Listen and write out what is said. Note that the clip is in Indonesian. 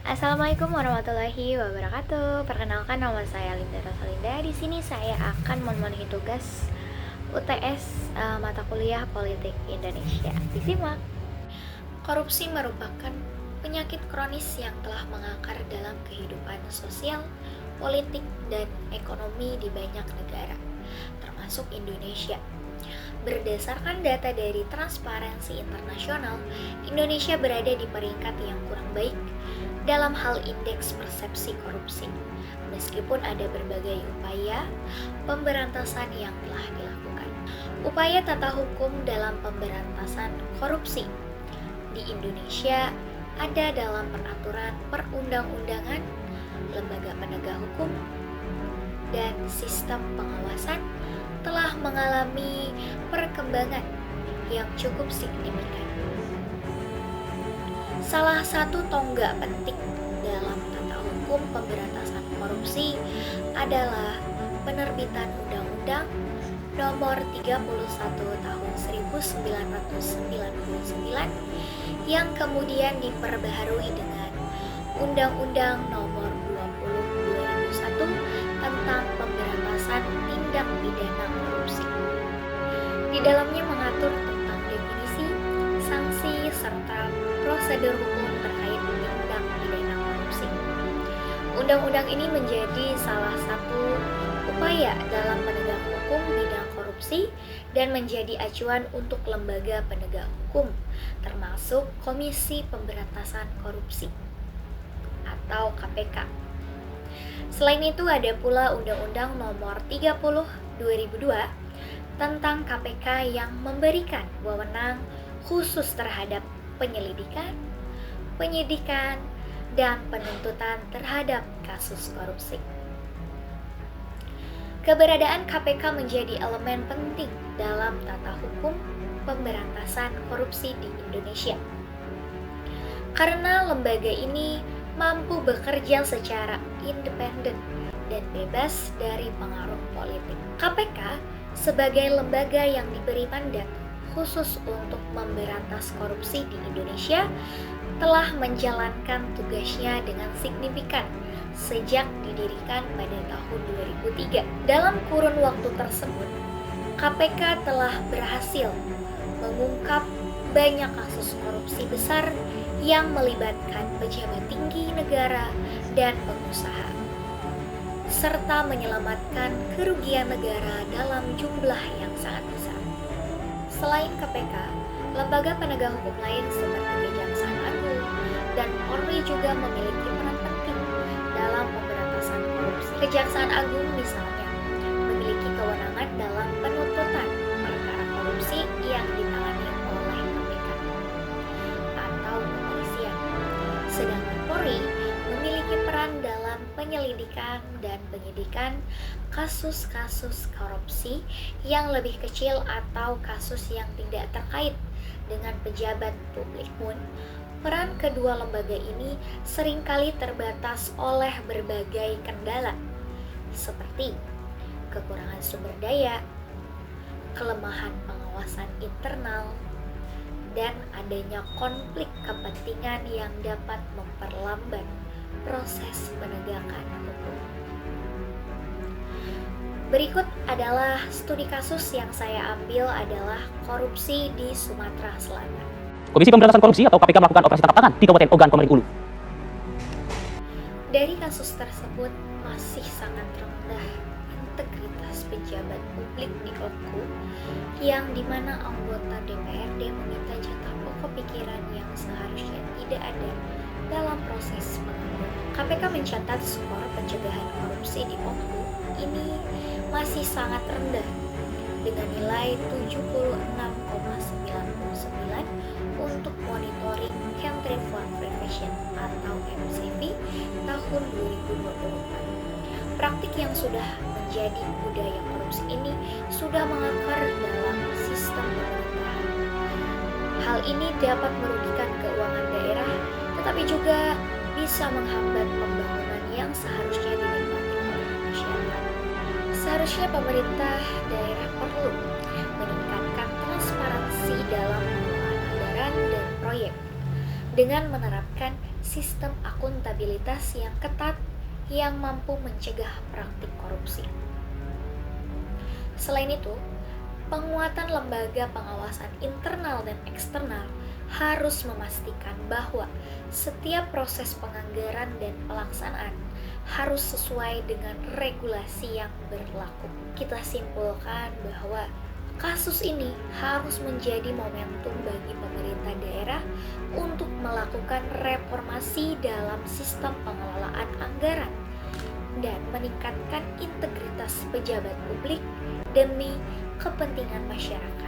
Assalamualaikum warahmatullahi wabarakatuh. Perkenalkan, nama saya Linda Rosalinda. Di sini saya akan memenuhi tugas UTS mata kuliah Politik Indonesia. Disimak. Korupsi merupakan penyakit kronis yang telah mengakar dalam kehidupan sosial, politik, dan ekonomi di banyak negara, termasuk Indonesia. Berdasarkan data dari Transparansi Internasional, Indonesia berada di peringkat yang kurang baik dalam hal indeks persepsi korupsi, meskipun ada berbagai upaya pemberantasan yang telah dilakukan. Upaya tata hukum dalam pemberantasan korupsi di Indonesia ada dalam peraturan perundang-undangan, lembaga penegak hukum, dan sistem pengawasan telah mengalami perkembangan yang cukup signifikan. Salah satu tonggak penting dalam tata hukum pemberantasan korupsi adalah penerbitan Undang-Undang Nomor 31 Tahun 1999 yang kemudian diperbaharui dengan Undang-Undang Nomor 20 2001 tentang pemberantasan tindak pidana korupsi. Di dalamnya mengatur tentang definisi, sanksi, serta prosedur hukum terkait tindak pidana korupsi. Undang-undang ini menjadi salah satu upaya dalam penegak hukum bidang korupsi dan menjadi acuan untuk lembaga penegak hukum, termasuk Komisi Pemberantasan Korupsi atau KPK. Selain itu ada pula Undang-Undang Nomor 30 2002 tentang KPK yang memberikan wewenang khusus terhadap penyelidikan, penyidikan, dan penuntutan terhadap kasus korupsi. Keberadaan KPK menjadi elemen penting dalam tata hukum pemberantasan korupsi di Indonesia. Karena lembaga ini mampu bekerja secara independen dan bebas dari pengaruh politik. KPK sebagai lembaga yang diberi mandat khusus untuk memberantas korupsi di Indonesia telah menjalankan tugasnya dengan signifikan sejak didirikan pada tahun 2003. Dalam kurun waktu tersebut, KPK telah berhasil mengungkap banyak kasus korupsi besar yang melibatkan pejabat tinggi negara dan pengusaha, serta menyelamatkan kerugian negara dalam jumlah yang sangat besar. Selain KPK, lembaga penegak hukum lain seperti Kejaksaan Agung dan Polri juga memiliki peran penting dalam pemberantasan korupsi. Kejaksaan Agung misalnya memiliki kewenangan dalam penuntutan perkara korupsi yang ditangani oleh KPK atau kepolisian. Sedangkan Polri memiliki peran dalam penyelidikan dan penyidikan kasus-kasus korupsi yang lebih kecil atau kasus yang tidak terkait dengan pejabat publik pun. Peran kedua lembaga ini seringkali terbatas oleh berbagai kendala, seperti kekurangan sumber daya, kelemahan pengawasan internal, dan adanya konflik kepentingan yang dapat memperlambat proses penegakan hukum. Berikut adalah studi kasus yang saya ambil adalah korupsi di Sumatera Selatan. Komisi Pemberantasan Korupsi atau KPK melakukan operasi tangkap tangan di Kabupaten Ogan Komering Ulu. Dari kasus tersebut masih sangat rendah integritas pejabat publik di OKU, yang dimana anggota DPRD meminta jatah pokok pikiran yang seharusnya tidak ada dalam proses pengangguran. KPK mencatat skor pencegahan korupsi di OKU ini masih sangat rendah dengan nilai 76,99 untuk monitoring Country Fund Prevention atau MCV tahun 2024. Praktik yang sudah menjadi budaya korupsi ini sudah mengakar dalam sistem pemerintahan. Hal ini dapat merugikan keuangan daerah, tetapi juga bisa menghambat pembangunan yang seharusnya dinikmati oleh masyarakat. Seharusnya pemerintah daerah perlu meningkatkan transparansi dalam pengelolaan anggaran dan proyek dengan menerapkan sistem akuntabilitas yang ketat yang mampu mencegah praktik korupsi. Selain itu, penguatan lembaga pengawasan internal dan eksternal harus memastikan bahwa setiap proses penganggaran dan pelaksanaan harus sesuai dengan regulasi yang berlaku. Kita simpulkan bahwa kasus ini harus menjadi momentum bagi pemerintah daerah untuk melakukan reformasi dalam sistem pengelolaan anggaran dan meningkatkan integritas pejabat publik demi kepentingan masyarakat.